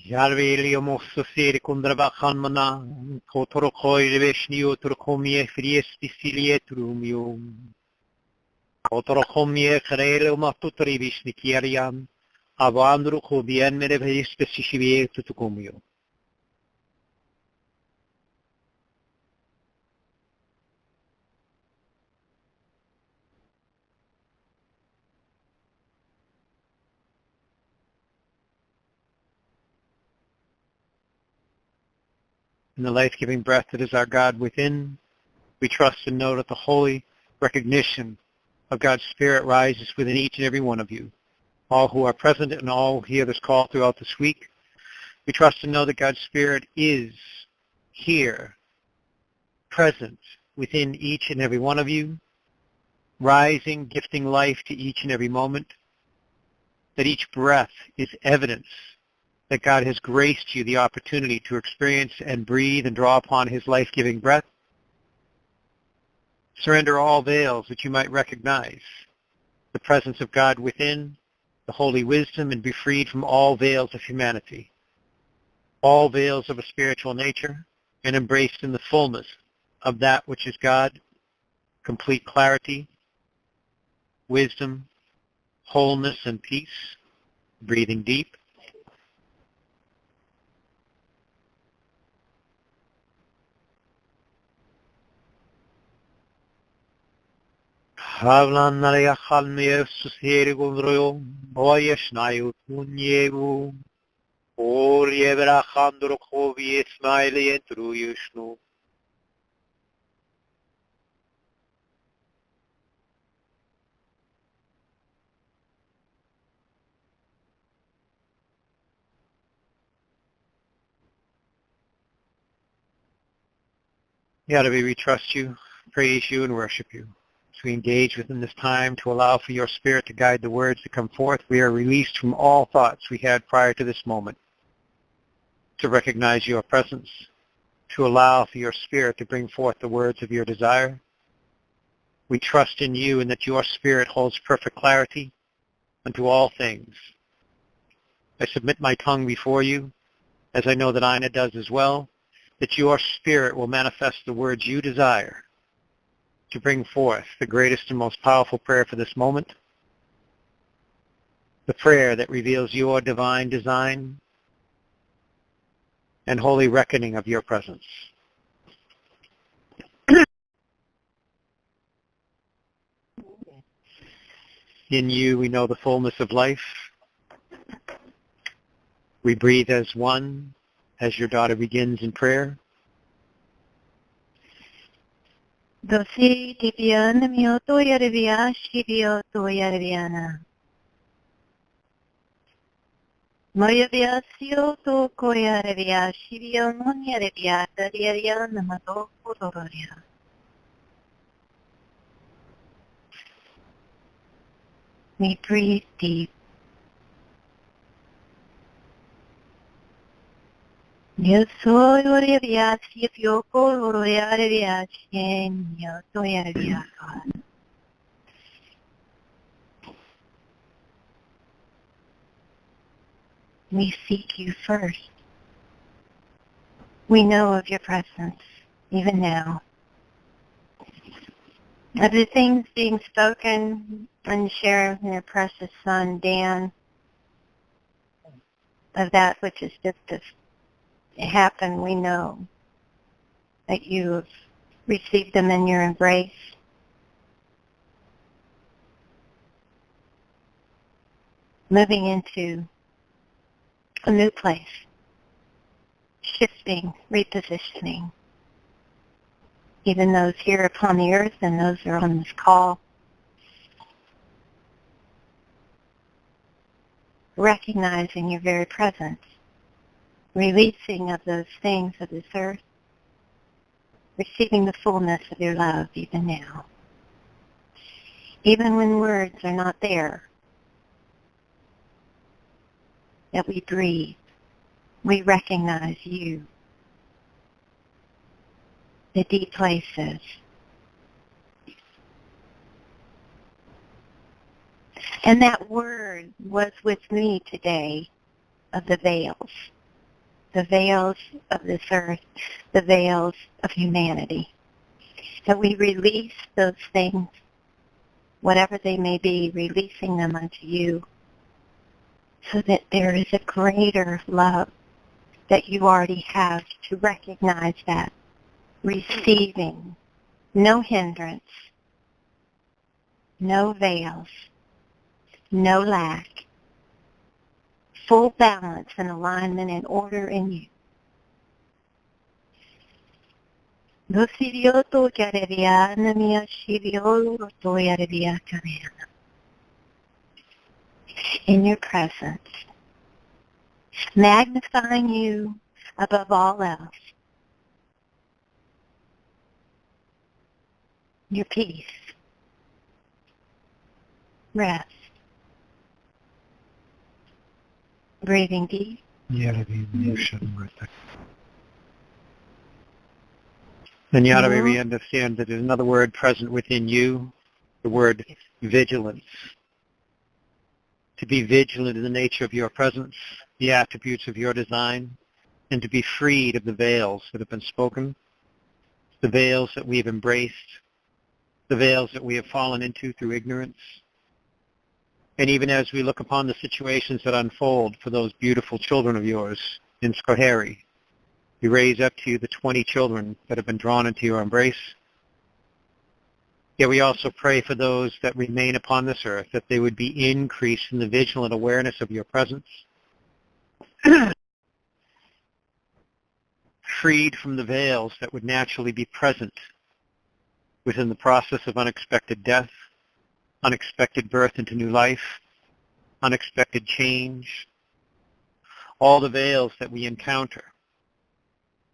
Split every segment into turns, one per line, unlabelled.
Yarveli omosso seri kondrabakan mana, kotoro koire veshnio turkomie friesti silietrumio. Kotoro komie krele omatutri vishnikiarian, avandru kobien mere vespesishivie tutukomio. In the life-giving breath that is our God within, we trust and know that the holy recognition of God's Spirit rises within each and every one of you, all who are present and all who hear this call throughout this week. We trust and know that God's Spirit is here, present within each and every one of you, rising, gifting life to each and every moment, that each breath is evidence that God has graced you the opportunity to experience and breathe and draw upon his life-giving breath. Surrender all veils that you might recognize the presence of God within, the holy wisdom, and be freed from all veils of humanity, all veils of a spiritual nature, and embraced in the fullness of that which is God, complete clarity, wisdom, wholeness, and peace. Breathing deep. Havlan nalaya khalmiye susiri gundroyo boyeshnayu tunyevu or yevra khandro khovi ismaili entru yushnu. Yahweh, we trust you, praise you, and worship you. As we engage within this time to allow for your Spirit to guide the words to come forth, we are released from all thoughts we had prior to this moment, to recognize your presence, to allow for your Spirit to bring forth the words of your desire. We trust in you and that your Spirit holds perfect clarity unto all things. I submit my tongue before you, as I know that Ina does as well, that your Spirit will manifest the words you desire to bring forth the greatest and most powerful prayer for this moment, the prayer that reveals your divine design and holy reckoning of your presence. In you we know the fullness of life. We breathe as one, as your daughter begins in prayer.
Dosi tipiana mioto yarvia shivio to yarviana. Moyaviasio to koyarvia shivio non yarvia tariana mato putororia. We breathe deep. Yo soy orevia shivio koyarvia shenyo to yarvia. We seek you first. We know of your presence, even now. Of the things being spoken and shared in your precious son, Dan, of that which is just to happen, we know that you have received them in your embrace. Moving into a new place, shifting, repositioning, even those here upon the earth and those who are on this call, recognizing your very presence, releasing of those things of this earth, receiving the fullness of your love even now. Even when words are not there, that we breathe, we recognize you, the deep places. And that word was with me today of the veils. the veils of this earth, the veils of humanity. That we release those things, whatever they may be, releasing them unto you, so that there is a greater love that you already have to recognize that, receiving, no hindrance, no veils, no lack, full balance and alignment and order in you. In your presence, magnifying you above all else, your peace, rest, breathing deep.
And Yahweh, we understand that there's another word present within you, the word vigilance. To be vigilant in the nature of your presence, the attributes of your design, and to be freed of the veils that have been spoken, the veils that we have embraced, the veils that we have fallen into through ignorance. And even as we look upon the situations that unfold for those beautiful children of yours in Schoharie, we raise up to you the 20 children that have been drawn into your embrace. Yet we also pray for those that remain upon this earth, that they would be increased in the vigilant awareness of your presence, freed from the veils that would naturally be present within the process of unexpected death, unexpected birth into new life, unexpected change, all the veils that we encounter.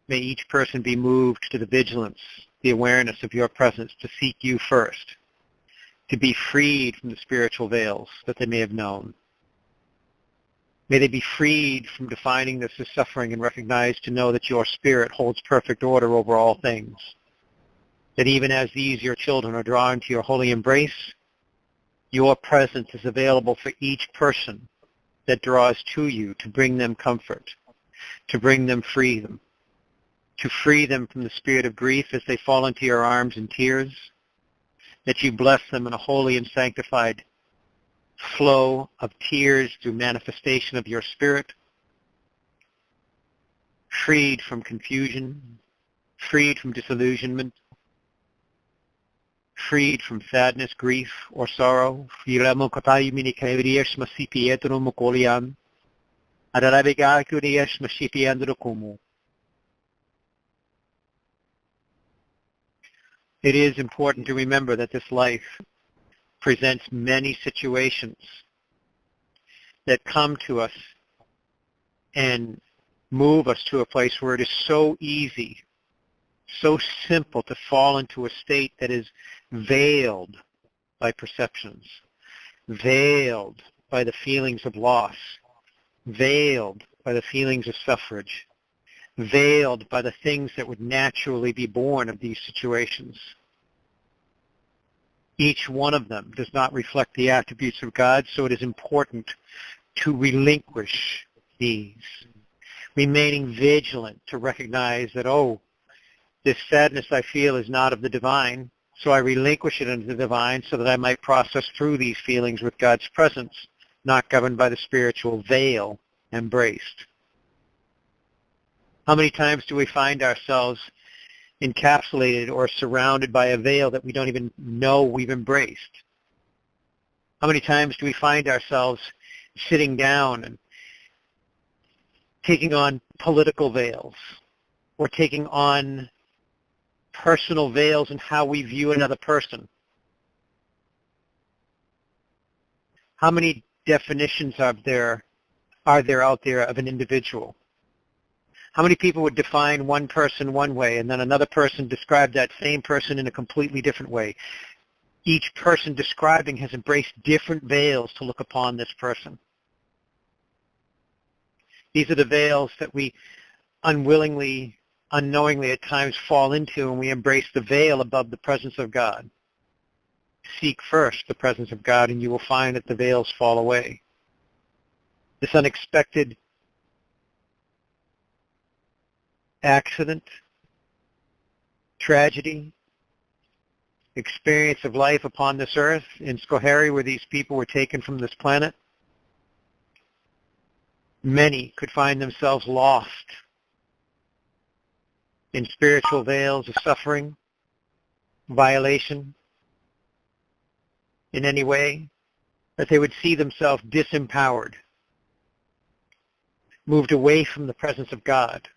May each person be moved to the vigilance, the awareness of your presence, to seek you first, to be freed from the spiritual veils that they may have known. May they be freed from defining this as suffering and recognize to know that your spirit holds perfect order over all things. That even as these, your children, are drawn to your holy embrace, your presence is available for each person that draws to you to bring them comfort, to bring them freedom, to free them from the spirit of grief as they fall into your arms in tears, that you bless them in a holy and sanctified flow of tears through manifestation of your spirit, freed from confusion, freed from disillusionment, freed from sadness, grief, or sorrow. It is important to remember that this life presents many situations that come to us and move us to a place where it is so easy, so simple to fall into a state that is veiled by perceptions, veiled by the feelings of loss, veiled by the feelings of suffrage, veiled by the things that would naturally be born of these situations. Each one of them does not reflect the attributes of God, so it is important to relinquish these, remaining vigilant to recognize that, oh, this sadness I feel is not of the divine, so I relinquish it into the divine so that I might process through these feelings with God's presence, not governed by the spiritual veil embraced. How many times do we find ourselves encapsulated or surrounded by a veil that we don't even know we've embraced? How many times do we find ourselves sitting down and taking on political veils or taking on personal veils in how we view another person? How many definitions are there out there of an individual? How many people would define one person one way and then another person describe that same person in a completely different way? Each person describing has embraced different veils to look upon this person. These are the veils that we unwillingly, unknowingly at times fall into when we embrace the veil above the presence of God. Seek first the presence of God and you will find that the veils fall away. This unexpected accident, tragedy, experience of life upon this earth in Schoharie, where these people were taken from this planet, many could find themselves lost in spiritual veils of suffering, violation in any way, that they would see themselves disempowered, moved away from the presence of God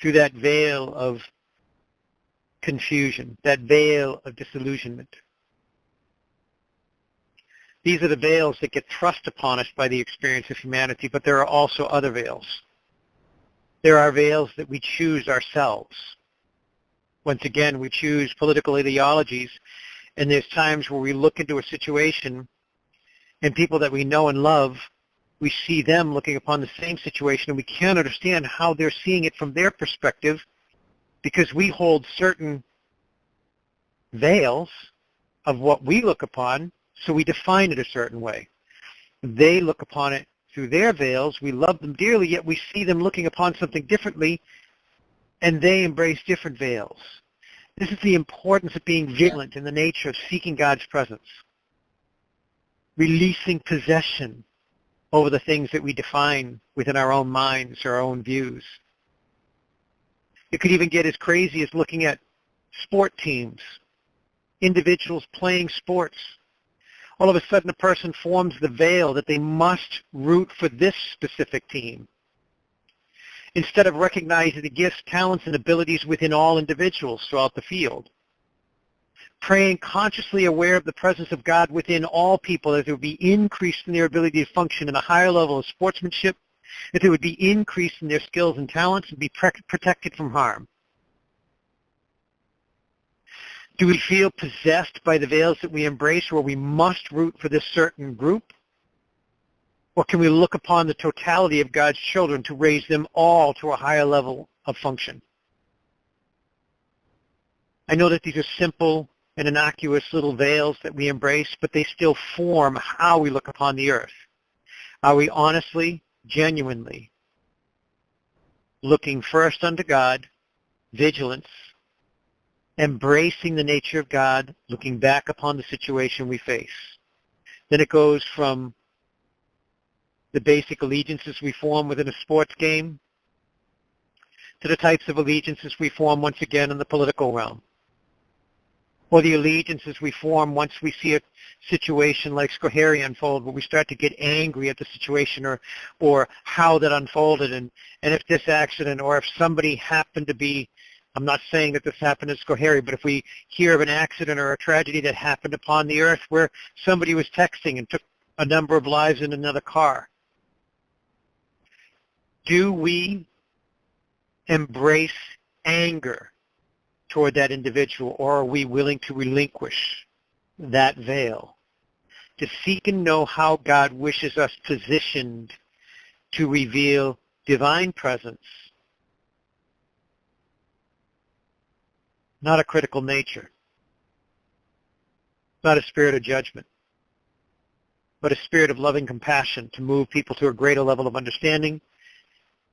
through that veil of confusion, that veil of disillusionment. These are the veils that get thrust upon us by the experience of humanity, but there are also other veils. There are veils that we choose ourselves. Once again, we choose political ideologies, and there's times where we look into a situation and people that we know and love, we see them looking upon the same situation, and we can't understand how they're seeing it from their perspective because we hold certain veils of what we look upon, so we define it a certain way. They look upon it through their veils. We love them dearly, yet we see them looking upon something differently, and they embrace different veils. This is the importance of being vigilant in the nature of seeking God's presence, releasing possession over the things that we define within our own minds or our own views. It could even get as crazy as looking at sport teams, individuals playing sports. All of a sudden a person forms the veil that they must root for this specific team, instead of recognizing the gifts, talents, and abilities within all individuals throughout the field. Praying consciously aware of the presence of God within all people, that there would be increased in their ability to function in a higher level of sportsmanship, that there would be increased in their skills and talents and be protected from harm. Do we feel possessed by the veils that we embrace, where we must root for this certain group? Or can we look upon the totality of God's children to raise them all to a higher level of function? I know that these are simple and innocuous little veils that we embrace, but they still form how we look upon the earth. Are we honestly, genuinely looking first unto God, vigilance, embracing the nature of God, looking back upon the situation we face? Then it goes from the basic allegiances we form within a sports game to the types of allegiances we form once again in the political realm, or the allegiances we form once we see a situation like Schoharie unfold, where we start to get angry at the situation or how that unfolded, and if this accident, or if somebody happened to be, I'm not saying that this happened in Schoharie, but if we hear of an accident or a tragedy that happened upon the earth where somebody was texting and took a number of lives in another car, do we embrace anger toward that individual, or are we willing to relinquish that veil to seek and know how God wishes us positioned to reveal divine presence, not a critical nature, not a spirit of judgment, but a spirit of loving compassion to move people to a greater level of understanding,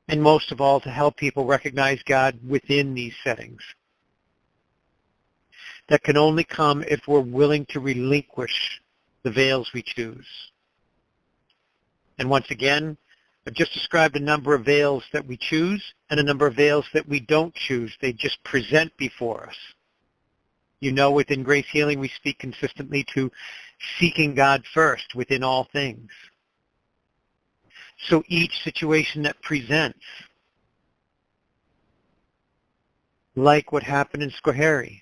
and most of all, to help people recognize God within these settings. That can only come if we're willing to relinquish the veils we choose. And once again, I've just described a number of veils that we choose and a number of veils that we don't choose. They just present before us. You know, within Grace Healing, we speak consistently to seeking God first within all things. So each situation that presents, like what happened in Schoharie,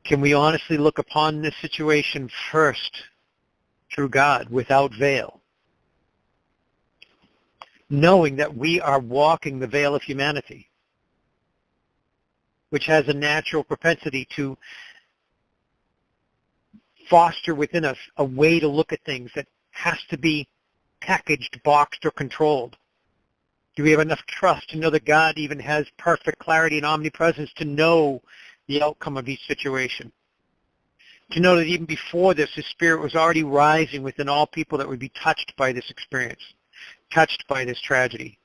can we honestly look upon this situation first through God without veil, knowing that we are walking the veil of humanity, which has a natural propensity to foster within us a way to look at things that has to be packaged, boxed, or controlled? Do we have enough trust to know that God even has perfect clarity and omnipresence to know the outcome of each situation? To know that even before this, His Spirit was already rising within all people that would be touched by this experience, touched by this tragedy.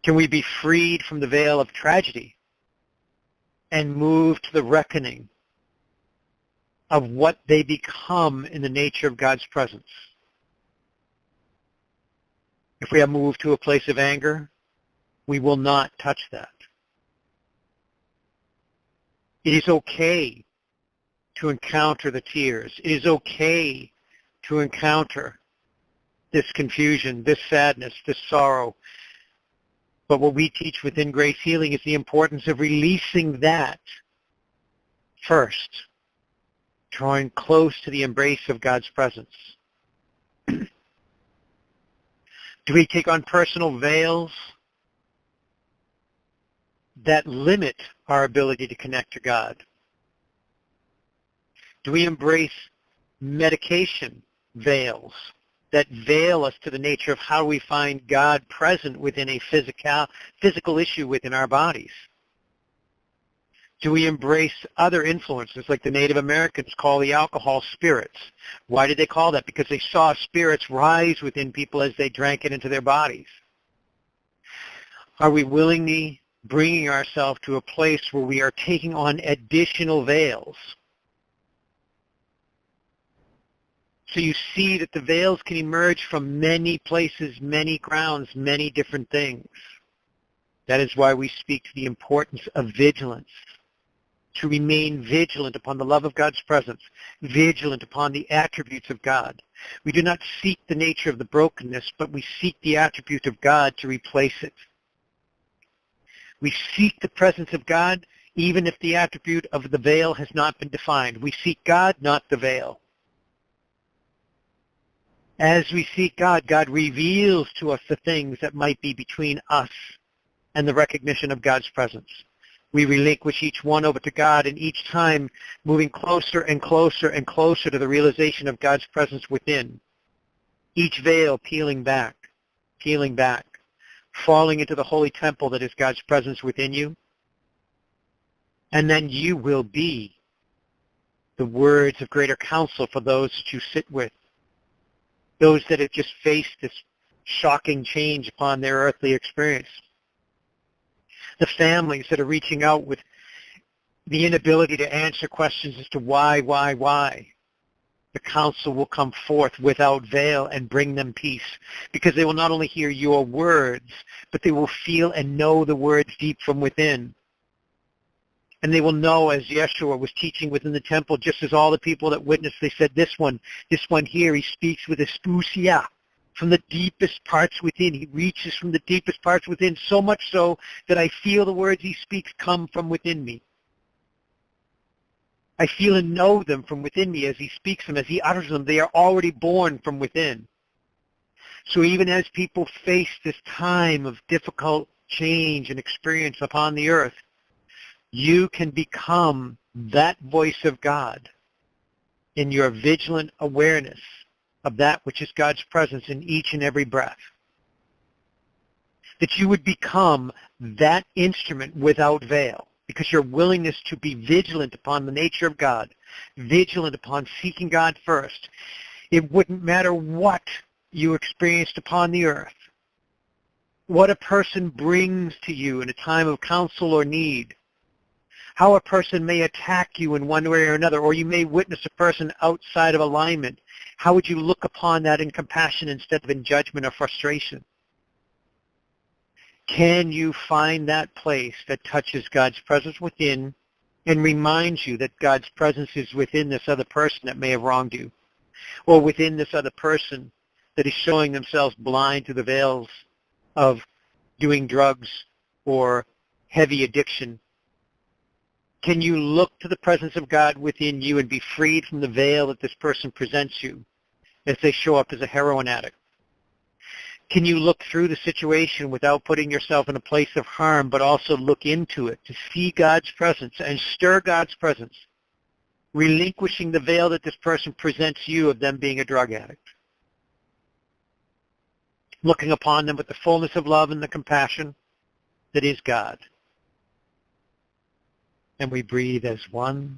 Can we be freed from the veil of tragedy and move to the reckoning of what they become in the nature of God's presence? If we have moved to a place of anger, we will not touch that. It is okay to encounter the tears. It is okay to encounter this confusion, this sadness, this sorrow. But what we teach within Grace Healing is the importance of releasing that first, drawing close to the embrace of God's presence. Do we take on personal veils that limit our ability to connect to God? Do we embrace medication veils that veil us to the nature of how we find God present within a physical issue within our bodies? Do we embrace other influences like the Native Americans call the alcohol spirits? Why did they call that? Because they saw spirits rise within people as they drank it into their bodies. Are we willingly bringing ourselves to a place where we are taking on additional veils? So you see that the veils can emerge from many places, many grounds, many different things. That is why we speak to the importance of vigilance, to remain vigilant upon the love of God's presence, vigilant upon the attributes of God. We do not seek the nature of the brokenness, but we seek the attribute of God to replace it. We seek the presence of God even if the attribute of the veil has not been defined. We seek God, not the veil. As we seek God, God reveals to us the things that might be between us and the recognition of God's presence. We relinquish each one over to God, and each time moving closer and closer and closer to the realization of God's presence within. Each veil peeling back, falling into the holy temple that is God's presence within you. And then you will be the words of greater counsel for those that you sit with, those that have just faced this shocking change upon their earthly experience. The families that are reaching out with the inability to answer questions as to why. The counsel will come forth without veil and bring them peace, because they will not only hear your words, but they will feel and know the words deep from within. And they will know, as Yeshua was teaching within the temple, just as all the people that witnessed, they said, this one here, he speaks with espusia, from the deepest parts within. He reaches from the deepest parts within, so much so that I feel the words he speaks come from within me. I feel and know them from within me as he speaks them, as he utters them. They are already born from within. So even as people face this time of difficult change and experience upon the earth, you can become that voice of God in your vigilant awareness of that which is God's presence in each and every breath. That you would become that instrument without veil, because your willingness to be vigilant upon the nature of God, vigilant upon seeking God first. It wouldn't matter what you experienced upon the earth, what a person brings to you in a time of counsel or need, how a person may attack you in one way or another, or you may witness a person outside of alignment. How would you look upon that in compassion instead of in judgment or frustration? Can you find that place that touches God's presence within and reminds you that God's presence is within this other person that may have wronged you, or within this other person that is showing themselves blind to the veils of doing drugs or heavy addiction? Can you look to the presence of God within you and be freed from the veil that this person presents you as they show up as a heroin addict? Can you look through the situation without putting yourself in a place of harm, but also look into it to see God's presence and stir God's presence, relinquishing the veil that this person presents you of them being a drug addict? Looking upon them with the fullness of love and the compassion that is God. And we breathe as one.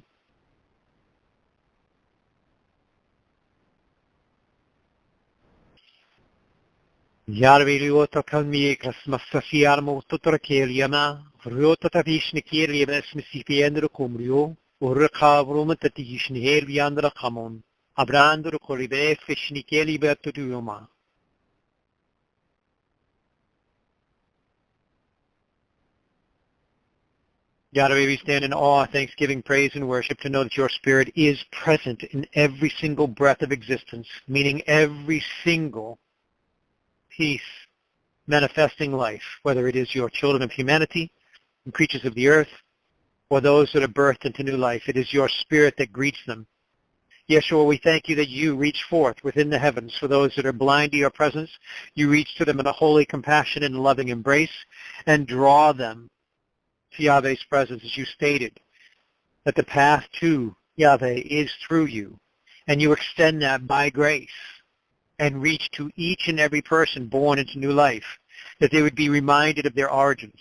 Yarviliota kalmiekas massasiarmo totorakeliana, Ryota tavishnikelia mesmisipiendro cumrio, Urkavruma tatishnihelviandra camon, Abrandro colibe fishnikeli bertudiuma. Yahweh, we stand in awe, thanksgiving, praise, and worship to know that your Spirit is present in every single breath of existence, meaning every single piece manifesting life, whether it is your children of humanity and creatures of the earth, or those that are birthed into new life. It is your Spirit that greets them. Yeshua, we thank you that you reach forth within the heavens for those that are blind to your presence. You reach to them in a holy compassion and loving embrace and draw them to Yahweh's presence, as you stated, that the path to Yahweh is through you, and you extend that by grace and reach to each and every person born into new life, that they would be reminded of their origins,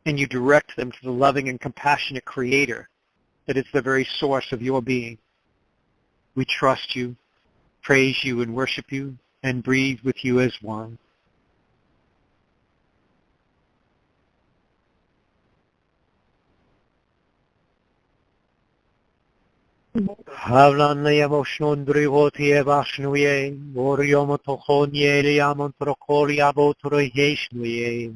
and you direct them to the loving and compassionate Creator that is the very source of your being. We trust you, praise you, and worship you, and breathe with you as one. Havlan leyamoshnon drivotie vashnuye, oriomotochonye leyamontrokoli abotroyeshnuye.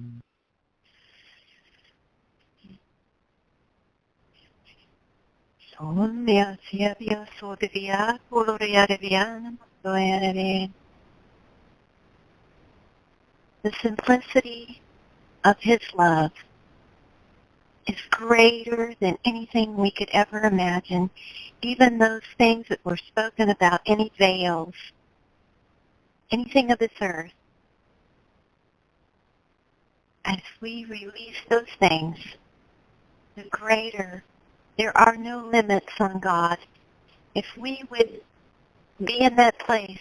Sonia siavia sodivia, oloriarevian, soerere. The simplicity of his love is greater than anything we could ever imagine, even those things that were spoken about, any veils, anything of this earth. As we release those things, the greater, there are no limits on God. If we would be in that place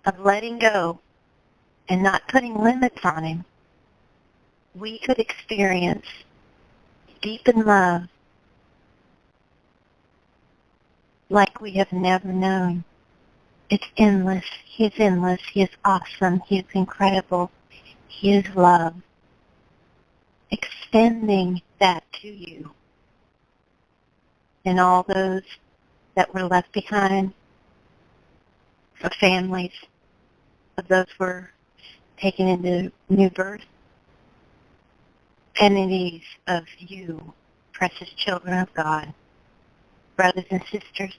of letting go and not putting limits on him, we could experience deepened love like we have never known. It's endless. He is endless. He is awesome. He is incredible. He is love. Extending that to you and all those that were left behind, of families, of those who were taken into new birth, entities of you, precious children of God, brothers and sisters.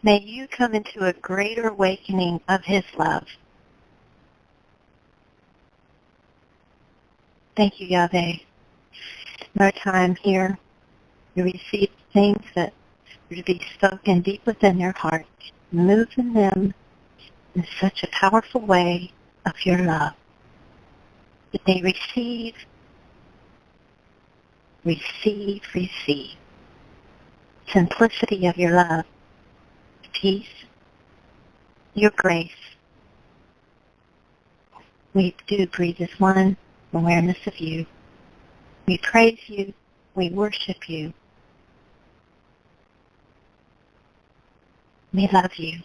May you come into a greater awakening of his love. Thank you, Yahweh. In our time here, you receive things that are to be spoken deep within their hearts, move in them in such a powerful way of your love, that they receive, simplicity of your love, peace, your grace. We do breathe as one awareness of you. We praise you. We worship you. We love you.